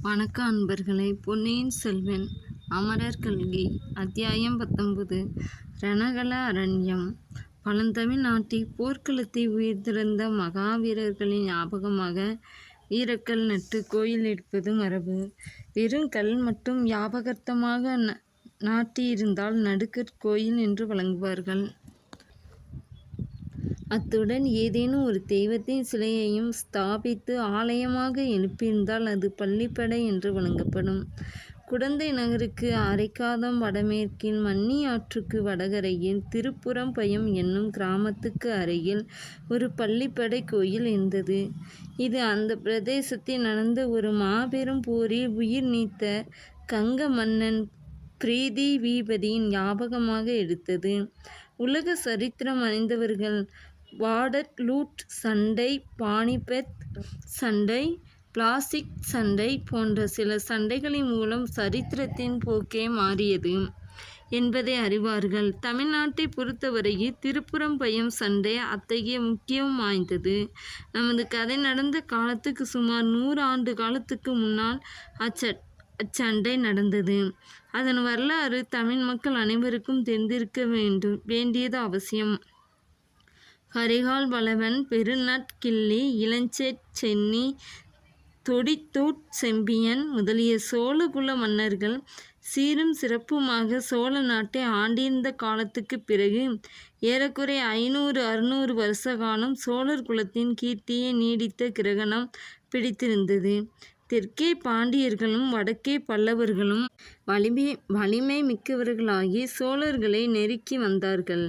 வணக்க அன்பர்களே. பொன்னியின் செல்வன் அமரர் கல்கி அத்தியாயம் 19 ரணகள அரண்யம். பழந்தமிழ் நாட்டில் போர்க்களத்தை உயிர்த்திருந்த மகாவீரர்களின் ஞாபகமாக வீரக்கல் நட்டு கோயில் எடுப்பது மரபு. வெறும் கல் மட்டும் ஞாபகார்த்தமாக நாட்டியிருந்தால் நடுக்கற்கோயில் என்று வழங்குவார்கள். அத்துடன் ஏதேனும் ஒரு தெய்வத்தின் சிலையையும் ஸ்தாபித்து ஆலயமாக எழுப்பியிருந்தால் அது பள்ளிப்படை என்று வழங்கப்படும். குடந்தை நகருக்கு அரைக்காதம் வடமேற்கில் மன்னி ஆற்றுக்கு வடகரையில் திருப்புறம்பயம் என்னும் கிராமத்துக்கு அருகில் ஒரு பள்ளிப்படை கோயில் இருந்தது. இது அந்த பிரதேசத்தில் நடந்த ஒரு மாபெரும் போரில் உயிர் நீத்த கங்க மன்னன் பிரிதிவிபதியின் ஞாபகமாக எடுத்தது. உலக சரித்திரம் அறிந்தவர்கள் வாடர்லூட் சண்டை, பானிபத் சண்டை, பிளாசிக் சண்டை போன்ற சில சண்டைகளின் மூலம் சரித்திரத்தின் போக்கே மாறியது என்பதை அறிவார்கள். தமிழ்நாட்டை பொறுத்தவரையில் திருப்புறம்பயம் சண்டை அத்தகைய முக்கியம் வாய்ந்தது. நமது கதை நடந்த காலத்துக்கு சுமார் 100 ஆண்டு காலத்துக்கு முன்னால் அச்சண்டை நடந்தது. அதன் வரலாறு தமிழ் மக்கள் அனைவருக்கும் தெரிந்திருக்க வேண்டியது அவசியம். கரிகால் வளவன், பெருநற் கிள்ளி, இளஞ்சேட் சென்னி, தொடித்தூட் செம்பியன் முதலிய சோழகுல மன்னர்கள் சீரும் சிறப்புமாக சோழ நாட்டை ஆண்டிருந்த காலத்துக்கு பிறகு ஏறக்குறைய 500-600 வருஷ காலம் சோழர் குலத்தின் கீர்த்தியை நீடித்த கிரகணம் பிடித்திருந்தது. தெற்கே பாண்டியர்களும் வடக்கே பல்லவர்களும் வலிமை மிக்கவர்களாகி சோழர்களை நெருக்கி வந்தார்கள்.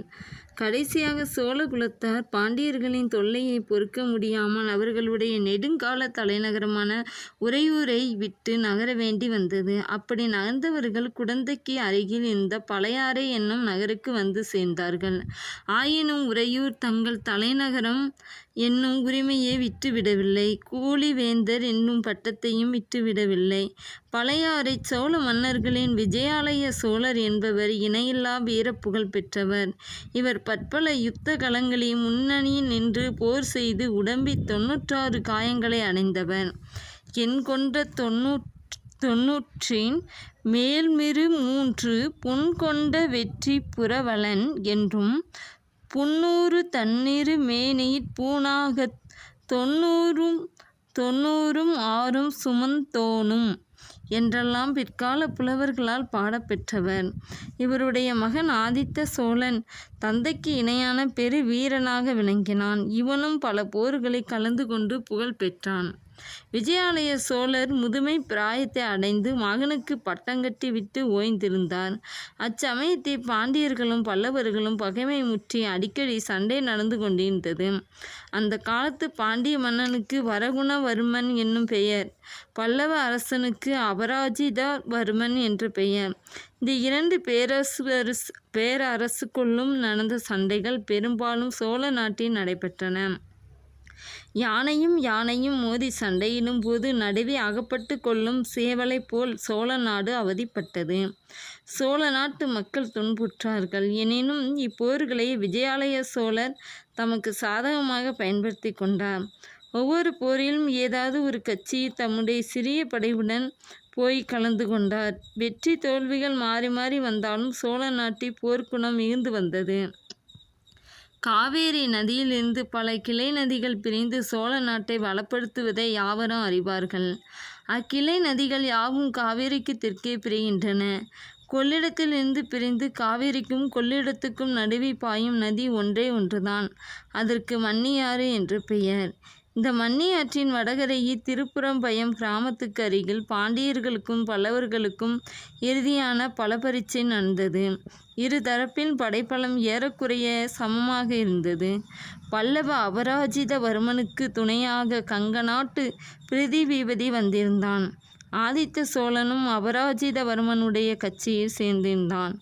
கடைசியாக சோழ குலத்தார் பாண்டியர்களின் தொல்லையை பொறுக்க முடியாமல் அவர்களுடைய நெடுங்கால தலைநகரமான உறையூரை விட்டு நகர வேண்டி வந்தது. அப்படி நகர்ந்தவர்கள் குடந்தைக்கு அருகில் இருந்த பழையாறை என்னும் நகருக்கு வந்து சேர்ந்தார்கள். ஆயினும் உறையூர் தங்கள் தலைநகரம் என்னும் உரிமையை விட்டுவிடவில்லை, கூலிவேந்தர் என்னும் பட்டத்தையும் விட்டுவிடவில்லை. பழையாறை சோழ மன்னர்களின் விஜயாலய சோழர் என்பவர் இணையில்லா வீரப்புகழ் பெற்றவர். இவர் பற்பல யுத்த களங்களில் முன்னணியில் நின்று போர் செய்து உடம்பில் 96 காயங்களை அடைந்தவர். எண் கொண்ட 90 மேல்மிரு 3 பொன் கொண்ட வெற்றி புரவலன் என்றும் 90 தன்னிரு மேனிற் பூணாகத் 90 6 சுமந்தோனும் என்றெல்லாம் பிற்கால புலவர்களால் பாடப்பெற்றவர். இவருடைய மகன் ஆதித்த சோழன் தந்தைக்கு இணையான பெரு வீரனாக விளங்கினான். இவனும் பல போர்களில் கலந்து கொண்டு புகழ் பெற்றான். விஜயாலய சோழர் முதுமை பிராயத்தை அடைந்து மகனுக்கு பட்டங்கட்டி விட்டு ஓய்ந்திருந்தார். அச்சமயத்தில் பாண்டியர்களும் பல்லவர்களும் பகைமை முற்றி அடிக்கடி சண்டை நடந்து கொண்டிருந்தது. அந்த காலத்து பாண்டிய மன்னனுக்கு வரகுணவர்மன் என்னும் பெயர், பல்லவ அரசனுக்கு அபராஜிதவர்மன் என்ற பெயர். இந்த 2 பேரரசுக்குள்ளும் நடந்த சண்டைகள் பெரும்பாலும் சோழ நாட்டில் நடைபெற்றன. யானையும் மோதி சண்டையிடும் போது நடுவே அகப்பட்டு கொள்ளும் சேவலை போல் சோழ நாடு அவதிப்பட்டது. சோழ நாட்டு மக்கள் துன்புற்றார்கள். எனினும் இப்போர்களை விஜயாலய சோழர் தமக்கு சாதகமாக பயன்படுத்தி கொண்டார். ஒவ்வொரு போரிலும் ஏதாவது ஒரு கட்சி தம்முடைய சிறிய படையுடன் போய் கலந்து கொண்டார். வெற்றி தோல்விகள் மாறி மாறி வந்தாலும் சோழ நாட்டில் போர்க்குணம் மிகுந்து வந்தது. காவேரி நதியிலிருந்து பல கிளை நதிகள் பிரிந்து சோழ நாட்டை வளப்படுத்துவதை யாவரும் அறிவார்கள். அக்கிளை நதிகள் யாவும் காவேரிக்கு தெற்கே பிரிகின்றன. கொள்ளிடத்திலிருந்து பிரிந்து காவேரிக்கும் கொள்ளிடத்துக்கும் நடுவே பாயும் நதி ஒன்றே ஒன்றுதான். அதற்கு மன்னியாறு என்று பெயர். இந்த மன்னியாற்றின் வடகரையில் திருப்புறம்பயம் கிராமத்துக்கு அருகில் பாண்டியர்களுக்கும் பல்லவர்களுக்கும் இறுதியான பலப்பரீட்சை நடந்தது. இரு தரப்பின் படைப்பலம் ஏறக்குறைய சமமாக இருந்தது. பல்லவ அபராஜிதவர்மனுக்கு துணையாக கங்க நாட்டு பிரிதிவிபதி வந்திருந்தான். ஆதித்த சோழனும் அபராஜிதவர்மனுடைய கட்சியில் சேர்ந்திருந்தான்.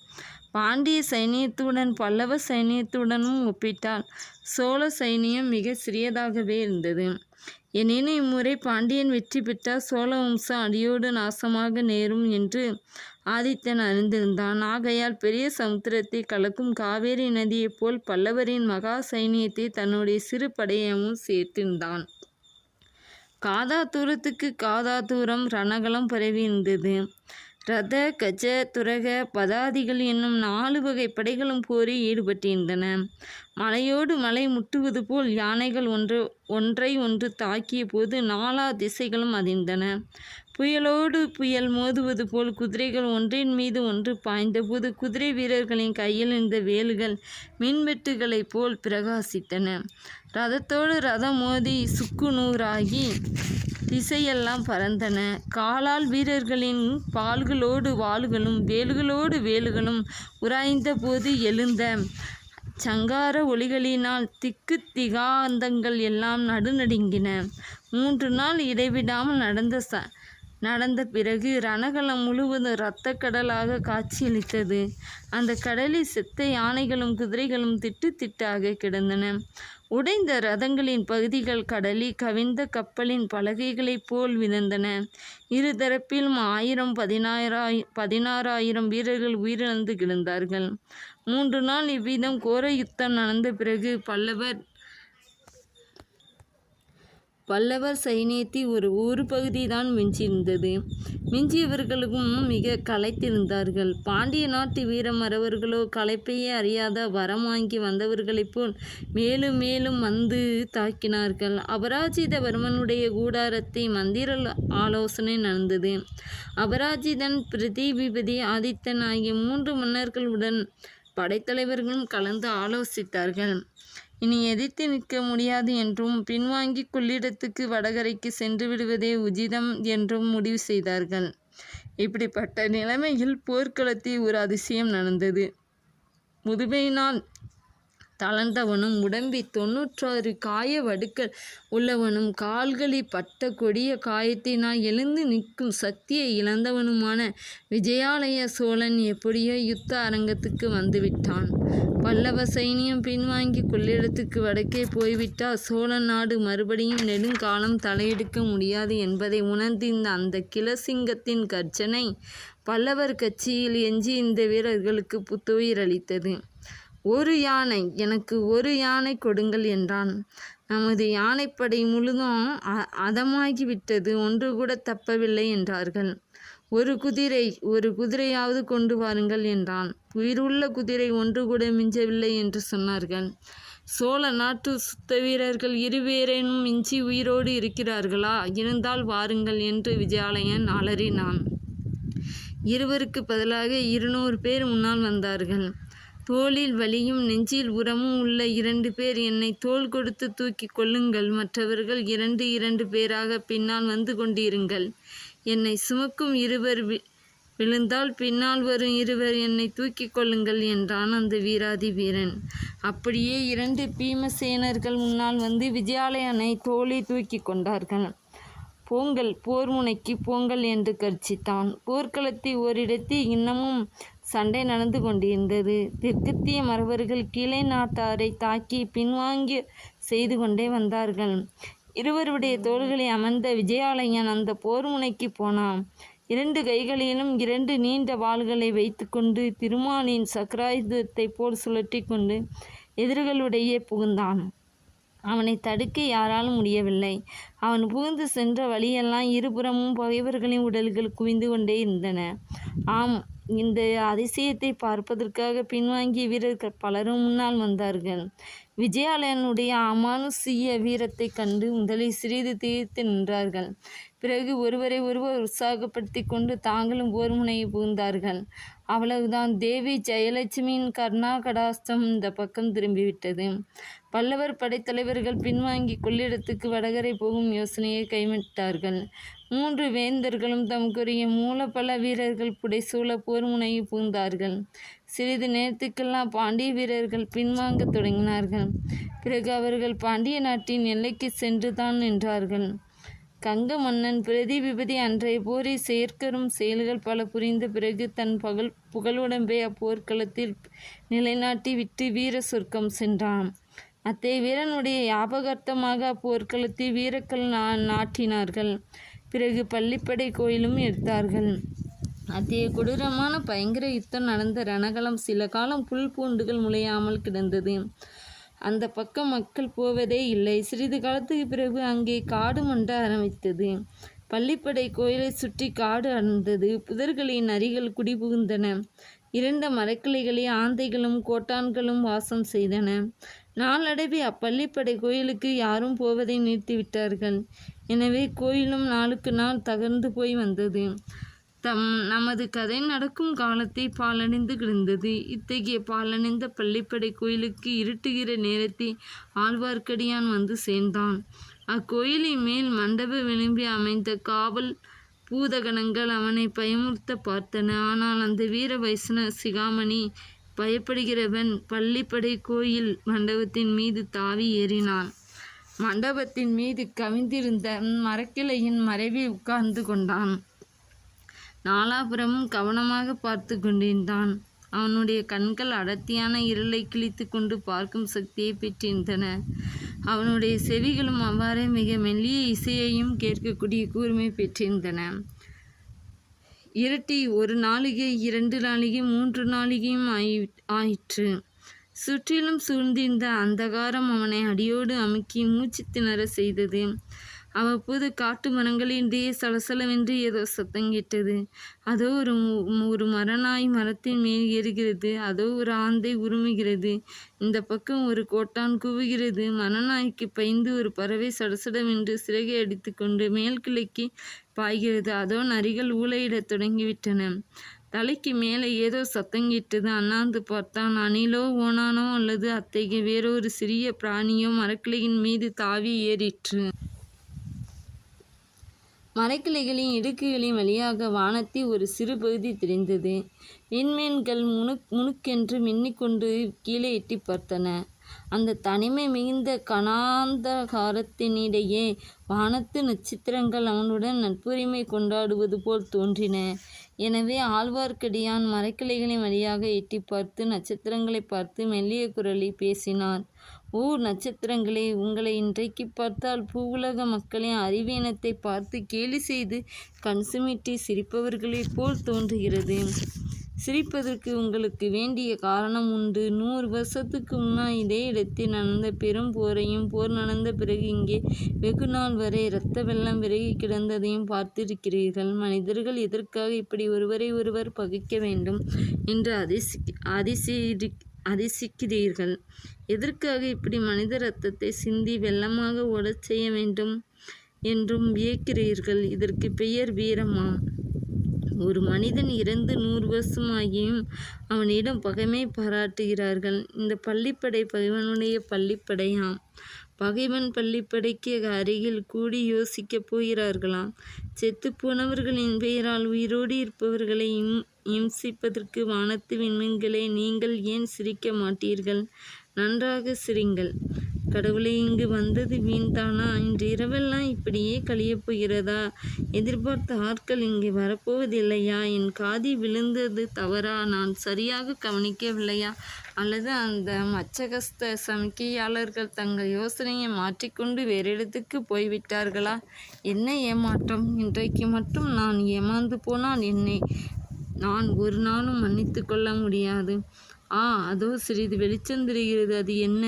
பாண்டிய சைனியத்துடன் பல்லவ சைனியத்துடனும் ஒப்பிட்டால் சோழ சைனியம் மிக சிறியதாகவே இருந்தது. எனினும் இம்முறை பாண்டியன் வெற்றி பெற்றால் சோழ வம்சம் அடியோடு நாசமாக நேரும் என்று ஆதித்தன் அறிந்திருந்தான். ஆகையால் பெரிய சமுத்திரத்தை கலக்கும் காவேரி நதியைப் போல் பல்லவரின் மகா சைனியத்தை தன்னுடைய சிறு படையமும் சேர்த்திருந்தான். காதாதூரத்துக்கு காதாதூரம் ரணகலம் பரவி இருந்தது. ரத கஜ துரக பதாதிகள் என்னும் 4 வகை படைகளும் போரில் ஈடுபட்டிருந்தன. மலையோடு மலை முட்டுவது போல் யானைகள் ஒன்றை ஒன்று தாக்கிய போது 4 திசைகளும் அதிர்ந்தன. புயலோடு புயல் மோதுவது போல் குதிரைகள் ஒன்றின் மீது ஒன்று பாய்ந்தபோது குதிரை வீரர்களின் கையில் இருந்த வேல்கள் மின்வெட்டுகளைப் போல் பிரகாசித்தன. ரதத்தோடு ரதம் மோதி சுக்குநூறாகி திசையெல்லாம் பறந்தன. காலால் வீரர்களின் பால்களோடு வாள்களும் வேல்களோடு வேல்களும் உராய்ந்த போது எழுந்த சங்கார ஒலிகளினால் திக்கு திகாந்தங்கள் எல்லாம் நடுநடுங்கின. 3 நாள் இடைவிடாமல் நடந்த பிறகு ரணகலம் முழுவதும் இரத்தக் கடலாக காட்சியளித்தது. அந்த கடலில் செத்த யானைகளும் குதிரைகளும் திட்டு திட்டாக கிடந்தன. உடைந்த ரதங்களின் பகுதிகள் கடலில் கவிழ்ந்த கப்பலின் பலகைகளைப் போல் விழுந்தன. இருதரப்பிலும் 1000 16,000 வீரர்கள் உயிரிழந்து கிடந்தார்கள். 3 நாள் இவ்விதம் கோர யுத்தம் நடந்த பிறகு பல்லவர் சைனியத்தில் ஒரு பகுதி தான் மிஞ்சியிருந்தது. மிஞ்சியவர்களும் மிக களைத்திருந்தார்கள். பாண்டிய நாட்டு வீரமறவர்களோ களைப்பையே அறியாத வரம் வாங்கி வந்தவர்களைப் போல் மேலும் மேலும் வந்து தாக்கினார்கள். அபராஜிதவர்மனுடைய கூடாரத்தை மந்திர ஆலோசனை நடந்தது. அபராஜிதன், பிரதிபதி, ஆதித்தன் ஆகிய 3 மன்னர்களுடன் படைத்தலைவர்களும் கலந்து ஆலோசித்தார்கள். இனி எதிர்த்து நிற்க முடியாது என்றும் பின்வாங்கி கொள்ளிடத்துக்கு வடகரைக்கு சென்று விடுவதே உச்சிதம் என்றும் முடிவு செய்தார்கள். இப்படிப்பட்ட நிலைமையில் போர்க்களத்தில் ஒரு அதிசயம் நடந்தது. முதுமையினால் தளர்ந்தவனும் உடம்பில் 96 காய வடுக்கள் உள்ளவனும் கால்களில் பட்ட கொடிய காயத்தினால் எழுந்து நிற்கும் சக்தியை இழந்தவனுமான விஜயாலய சோழன் எப்படியோ யுத்த அரங்கத்துக்கு வந்துவிட்டான். பல்லவ சைனியம் பின்வாங்கி கொள்ளிடத்துக்கு வடக்கே போய்விட்டால் சோழ நாடு மறுபடியும் நெடுங்காலம் தலையெடுக்க முடியாது என்பதை உணர்ந்திருந்த அந்த கிளசிங்கத்தின் கர்ஜனை பல்லவர் கட்சியில் எஞ்சியிருந்த வீரர்களுக்கு புத்துயிர் அளித்தது. 1 யானை, எனக்கு 1 யானை கொடுங்கள் என்றான். நமது யானைப்படை முழுதும் அதமாகிவிட்டது, ஒன்று கூட தப்பவில்லை என்றார்கள். 1 குதிரையாவது கொண்டு வாருங்கள் என்றான். உயிருள்ள குதிரை ஒன்று கூட மிஞ்சவில்லை என்று சொன்னார்கள். சோழ நாட்டு சுத்த வீரர்கள் 2 பேரேனும் மிஞ்சி உயிரோடு இருக்கிறார்களா? இருந்தால் வாருங்கள் என்று விஜயாலயன் அலறினான். 20க்கு பதிலாக 200 பேர் முன்னால் வந்தார்கள். தோளில் வலியும் நெஞ்சில் உரமும் உள்ள 2 பேர் என்னை தோள் கொடுத்து தூக்கி கொள்ளுங்கள். மற்றவர்கள் 2 பேராக பின்னால் வந்து கொண்டிருங்கள். என்னை சுமக்கும் 2 விழுந்தால் பின்னால் வரும் 2 என்னை தூக்கி கொள்ளுங்கள் என்றான் அந்த வீராதி வீரன். அப்படியே 2 பீமசேனர்கள் முன்னால் வந்து விஜயாலயனை தோளில் தூக்கி கொண்டார்கள். போங்கள், போர் முனைக்கு போங்கள் என்று கர்ஜித்தான். போர்க்களத்தில் ஓரிடத்தில் இன்னமும் சண்டை நடந்து கொண்டிருந்தது. தெற்கத்திய மறவர்கள் கீழே நாட்டாரை தாக்கி பின்வாங்கி செய்து கொண்டே வந்தார்கள். இருவருடைய தோள்களை அமர்ந்த விஜயாலயன் அந்த போர் முனைக்கு போனான். 2 கைகளிலும் 2 நீண்ட வாள்களை வைத்து கொண்டு திருமாலின் சக்கராயுதத்தை போல் சுழற்றி கொண்டு எதிரிகளுடைய புகுந்தான். அவனை தடுக்க யாராலும் முடியவில்லை. அவன் புகுந்து சென்ற வழியெல்லாம் இருபுறமும் பகைவர்களின் உடல்கள் குவிந்து கொண்டே இருந்தன. ஆம், இந்த அதிசயத்தை பார்ப்பதற்காக பின்வாங்கிய வீரர்கள் பலரும் முன்னால் வந்தார்கள். விஜயாலயனுடைய அமானுஷ்ய வீரத்தை கண்டு முதலில் சிறிது திகைத்து நின்றார்கள். பிறகு ஒருவரை ஒருவர் உற்சாகப்படுத்தி கொண்டு தாங்களும் போர் முனையை புகுந்தார்கள். அவ்வளவுதான், தேவி ஜெயலட்சுமியின் கர்ணா கடாஸ்தம் இந்த பக்கம் திரும்பிவிட்டது. பல்லவர் படைத்தலைவர்கள் பின்வாங்கி கொள்ளிடத்துக்கு வடகரை போகும் யோசனையை கைவிட்டார்கள். 3 வேந்தர்களும் தமக்குரிய மூலப்பல வீரர்கள் புடைசூழ போர் முனையை புகுந்தார்கள். சிறிது நேரத்துக்கெல்லாம் பாண்டிய வீரர்கள் பின்வாங்க தொடங்கினார்கள். பிறகு அவர்கள் பாண்டிய நாட்டின் எல்லைக்கு சென்று தான் நின்றார்கள். கங்க மன்னன் பிரதிபதி அன்றைய போரில் செயற்கரும் செயல்கள் பல புரிந்த பிறகு தன் புகழுடம்பை அப்போர்க்களத்தில் நிலைநாட்டி விட்டு வீர சொர்க்கம் சென்றான். அத்தகைய வீரனுடைய ஞாபகார்த்தமாக அப்போர்க்களத்தில் வீரக்கல் நாட்டினார்கள். பிறகு பள்ளிப்படை கோயிலும் எடுத்தார்கள். அத்தகைய கொடூரமான பயங்கர யுத்தம் நடந்த ரணகலம் சில காலம் புல் பூண்டுகள் முளையாமல் கிடந்தது. அந்த பக்கம் மக்கள் போவதே இல்லை. சிறிது காலத்துக்கு பிறகு அங்கே காடு மண்ட ஆரம்பித்தது. பள்ளிப்படை கோயிலை சுற்றி காடு அடர்ந்தது. புதர்களின் நரிகள் குடிபுகுந்தன. இருண்ட மரக்கிளைகளில் ஆந்தைகளும் கோட்டான்களும் வாசம் செய்தன. நாளடைவில் அப்பள்ளிப்படை கோயிலுக்கு யாரும் போவதை நிறுத்திவிட்டார்கள். எனவே கோயிலும் நாளுக்கு நாள் தகர்ந்து போய் வந்தது. நமது கதை நடக்கும் காலத்தை பாலடைந்து கிடந்தது. இத்தகைய பாலடைந்த பள்ளிப்படை கோயிலுக்கு இருட்டுகிற நேரத்தை ஆழ்வார்க்கடியான் வந்து சேர்ந்தான். அக்கோயிலின் மேல் மண்டப விளிம்பில் அமைந்த காவல் பூதகணங்கள் அவனை பயமுறுத்த பார்த்தன. ஆனால் அந்த வீர வைஷ்ணவ சிகாமணி பயப்படுகிறவன் பள்ளிப்படை கோயில் மண்டபத்தின் மீது தாவி ஏறினான். மண்டபத்தின் மீது கவிந்திருந்த மரக்கிளையின் மறைவில் உட்கார்ந்து கொண்டான். நாலாபுரமும் கவனமாக பார்த்து கொண்டிருந்தான். அவனுடைய கண்கள் அடர்த்தியான இருளை கிழித்து கொண்டு பார்க்கும் சக்தியை பெற்றிருந்தன. அவனுடைய செவிகளும் அவ்வாறே மிக மெல்லிய இசையையும் கேட்கக்கூடிய கூர்மை பெற்றிருந்தன. இருட்டி 1 நாளிகை, 2 நாளிகை, 3 நாளிகையும் ஆயிற்று. சுற்றிலும் சூழ்ந்திருந்த அந்தகாரம் அவனை அடியோடு அமுக்கி மூச்சு திணற செய்தது. அவ்வப்போது காட்டு மரங்களிடையே சலசலவென்று ஏதோ சத்தம் கேட்டது. அதோ ஒரு மரநாய் மரத்தின் மேல் ஏறுகிறது. அதோ ஒரு ஆந்தை உருமுகிறது. இந்த பக்கம் ஒரு கோட்டான் கூவுகிறது. மரநாய்க்கு பயந்து ஒரு பறவை சடசடவென்று சிறகை அடித்து கொண்டு மேல் கிளைக்கு பாய்கிறது. அதோ நரிகள் ஊளையிடத் தொடங்கிவிட்டன. தலைக்கு மேலே ஏதோ சத்தம் கேட்டது. அண்ணாந்து பார்த்தான். அணிலோ ஓனானோ அல்லது அத்தகைய வேறொரு சிறிய பிராணியோ மரக்கிளையின் மீது தாவி ஏறிற்று. மரக்கிளைகளின் இடுக்குகளின் வழியாக வானத்தில் ஒரு சிறு பகுதி தெரிந்தது. விண்மீன்கள் முணுக்கென்று மின்னிக்கொண்டு கீழே எட்டி பார்த்தன. அந்த தனிமை மிகுந்த கனாந்தகாரத்தினிடையே வானத்து நட்சத்திரங்கள் அவனுடன் நட்புரிமை கொண்டாடுவது போல் தோன்றின. எனவே ஆழ்வார்க்கடியான் மரக்கிளைகளின் வழியாக எட்டி பார்த்து நட்சத்திரங்களை பார்த்து மெல்லிய குரலில் பேசினார். ஓ நட்சத்திரங்களே, உங்களை இன்றைக்கு பார்த்தால் பூவுலக மக்களின் அறிவீனத்தை பார்த்து கேலி செய்து கண் சுமிட்டி சிரிப்பவர்களைப் போல் தோன்றுகிறது. சிரிப்பதற்கு உங்களுக்கு வேண்டிய காரணம் உண்டு. 100 வருஷத்துக்கு முன்னால் இதே இடத்தில் நடந்த பெரும் போரையும், போர் நடந்த பிறகு இங்கே வெகு நாள் வரை இரத்த வெள்ளம் விலகி கிடந்ததையும் பார்த்திருக்கிறீர்கள். மனிதர்கள் எதற்காக இப்படி ஒருவரை ஒருவர் பகைக்க வேண்டும் என்று அதிசிக்கிறீர்கள்? எதற்காக இப்படி மனித இரத்தத்தை சிந்தி வெள்ளமாக ஓடச் செய்ய வேண்டும் என்றும் வியக்கிறீர்கள்? இதற்கு பெயர் வீரமாம். ஒரு மனிதன் இறந்து 100 வருஷமாகியும் அவனிடம் பகைமை பாராட்டுகிறார்கள். இந்த பள்ளிப்படை பகைவனுடைய பள்ளிப்படையாம். பகைவன் பள்ளிப்படைக்கு அருகில் கூடி யோசிக்கப் போகிறார்களாம். செத்துப்போனவர்களின் பெயரால் உயிரோடு இருப்பவர்களை இம்சிப்பதற்கு வானத்து விண்மீன்களே, நீங்கள் ஏன் சிரிக்க மாட்டீர்கள்? நன்றாக சிரிங்கள். கடவுளை, இங்கு வந்தது வீண்தானா? இன்று இரவெல்லாம் இப்படியே கழியப் போகிறதா? எதிர்பார்த்த ஆட்கள் இங்கே வரப்போவதில்லையா? என் காதி விழுந்தது தவறா? நான் சரியாக கவனிக்கவில்லையா? அல்லது அந்த மச்சகஸ்த சமிக்கையாளர்கள் தங்கள் யோசனையை மாற்றிக்கொண்டு வேறு இடத்துக்கு போய்விட்டார்களா? என்ன ஏமாற்றம்! இன்றைக்கு மட்டும் நான் ஏமாந்து போனால் என்னை நான் ஒரு நாளும் மன்னித்து கொள்ள முடியாது. அதோ சிறிது வெளிச்சம் தெரிகிறது. அது என்ன?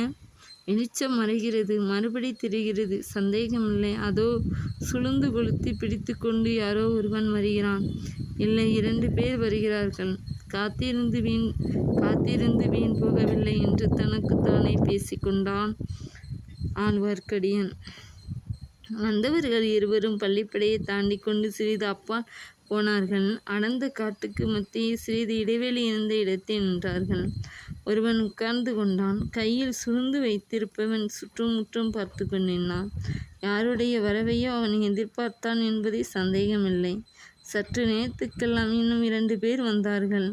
வெளிச்சம் மறைகிறது, மறுபடி தெரிகிறது. சந்தேகமில்லை, அதோ சுளுந்து கொளுத்தி பிடித்து கொண்டு யாரோ ஒருவன் வருகிறான். இல்லை, 2 பேர் வருகிறார்கள். காத்திருந்து வீண் போகவில்லை என்று தனக்குத்தானே பேசிக்கொண்டான் ஆழ்வார்க்கடியான். வந்தவர்கள் இருவரும் பள்ளிப்படையை தாண்டி கொண்டு சிறிது அப்பால் போனார்கள். அடர்ந்த காட்டுக்கு மத்தியில் சிறிது இடைவெளி இருந்த இடத்தில் நின்றார்கள். ஒருவன் உட்கார்ந்து கொண்டான். கையில் சுருந்து வைத்திருப்பவன் சுற்றும் முற்றும் பார்த்து கொண்டிருந்தான். யாருடைய வரவையோ அவன் எதிர்பார்த்தான் என்பதில் சந்தேகமில்லை. சற்று நேரத்துக்கெல்லாம் இன்னும் 2 பேர் வந்தார்கள்.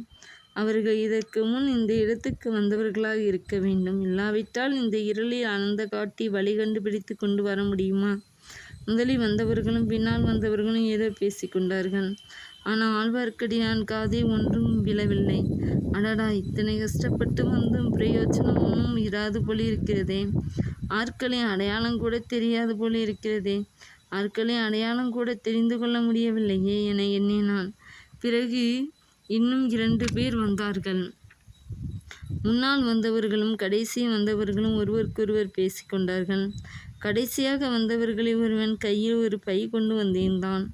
அவர்கள் இதற்கு முன் இந்த இடத்துக்கு வந்தவர்களாக இருக்க வேண்டும். இல்லாவிட்டால் இந்த இருளில் அனந்த காட்டி வழி கண்டுபிடித்து கொண்டு வர முடியுமா? முதலில் வந்தவர்களும் பின்னால் வந்தவர்களும் ஏதோ பேசிக்கொண்டார்கள். ஆனால் ஆழ்வார்க்கடியான் காதில் ஒன்றும் விழவில்லை. அடடா, இத்தனை கஷ்டப்பட்டு வந்தும் பிரயோஜனம் ஒன்றும் இராது போலிருக்கிறதே. ஆட்களின் அடையாளம் கூட தெரியாது போலிருக்கிறதே. ஆட்களின் அடையாளம் கூட தெரிந்து கொள்ள முடியவில்லையே என எண்ணினான். பிறகு இன்னும் 2 பேர் வந்தார்கள். முன்னால் வந்தவர்களும் கடைசி வந்தவர்களும் ஒருவருக்கொருவர் பேசிக்கொண்டார்கள். கடைசியாக வந்தவர்களில் ஒருவன் கையில் ஒரு பை கொண்டு வந்திருந்தான்.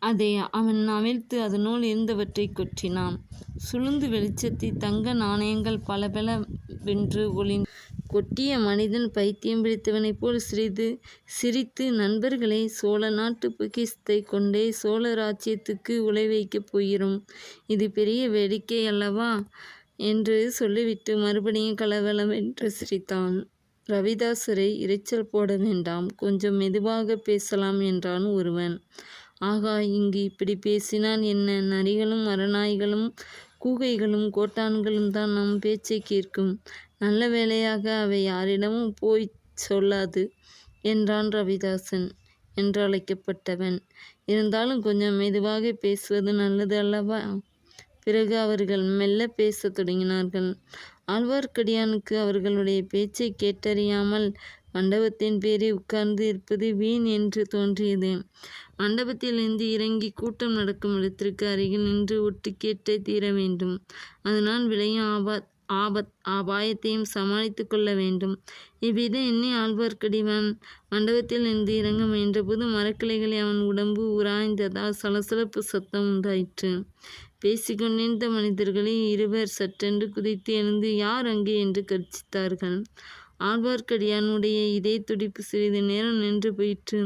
அதை அவன் அவிழ்த்து அதனுள் இருந்தவற்றை கொட்டினான். சுளுந்து வெளிச்சத்தில் தங்க நாணயங்கள் பலபலவென்று கொட்டிய மனிதன் பைத்தியம் பிடித்தவனைப் போல் சிரித்து, நண்பர்களே, சோழ நாட்டு பொக்கிஷத்தை கொண்டே சோழ ராஜ்யத்துக்கு உலை வைக்கப் போகிறோம். இது பெரிய வேடிக்கை அல்லவா என்று சொல்லிவிட்டு மறுபடியும் கலகலவென்று சிரித்தான். ரவிதாசரை இரைச்சல் போட வேண்டாம், கொஞ்சம் மெதுவாக பேசலாம் என்றான் ஒருவன். ஆகா, இங்கு இப்படி பேசினால் என்ன? நரிகளும் மரநாய்களும் கூகைகளும் கோட்டான்களும் தான் நம் பேச்சை கேட்கும். நல்ல வேளையாக அவை யாரிடமும் போய் சொல்லாது என்றான் ரவிதாசன் என்று அழைக்கப்பட்டவன். இருந்தாலும் கொஞ்சம் மெதுவாக பேசுவது நல்லது அல்லவா? பிறகு அவர்கள் மெல்ல பேசத் தொடங்கினார்கள். ஆழ்வார்க்கடியானுக்கு அவர்களுடைய பேச்சை கேட்டறியாமல் மண்டபத்தின் பேரே உட்கார்ந்து இருப்பது வீண் என்று தோன்றியது. மண்டபத்திலிருந்து இறங்கி கூட்டம் நடக்கும் இடத்திற்கு அருகில் நின்று ஒட்டு கேட்டே தீர வேண்டும். அதனால் விளையும் அபாயத்தையும் சமாளித்து கொள்ள வேண்டும். இவ்விதம் எண்ணி ஆழ்வார்க்கடியான் மண்டபத்தில் இருந்து இறங்க முயன்றபோது மரக்கிளைகளை அவன் உடம்பு உராய்ந்ததால் சலசலப்பு சத்தம் உண்டாயிற்று. பேசிக்கொண்டிருந்த மனிதர்களில் இருவர் சட்டென்று குதித்து எழுந்து, யார் அங்கே என்று கர்ஜித்தார்கள். ஆழ்வார்க்கடியானுடைய இதய துடிப்பு சிறிது நேரம் நின்று போயிற்று.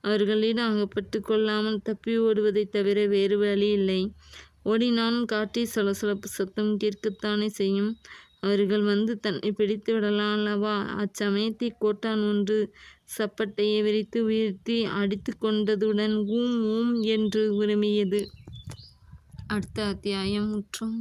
அவர்களிடம் அகப்பட்டு கொள்ளாமல் தப்பி ஓடுவதைத் தவிர வேறு வழி இல்லை. ஓடினாலும் காட்டில் சலசலப்பு சத்தம் கேட்கத்தானே செய்யும். அவர்கள் வந்து தன்னை பிடித்து விடலாம் அல்லவா? அச்சமயத்தில் கோட்டான் ஒன்று சப்பட்டையை விரித்து உயர்த்தி அடித்து கொண்டதுடன் ஊம் ஊம் என்று உருமியது. அடுத்த அத்தியாயம் முற்றும்.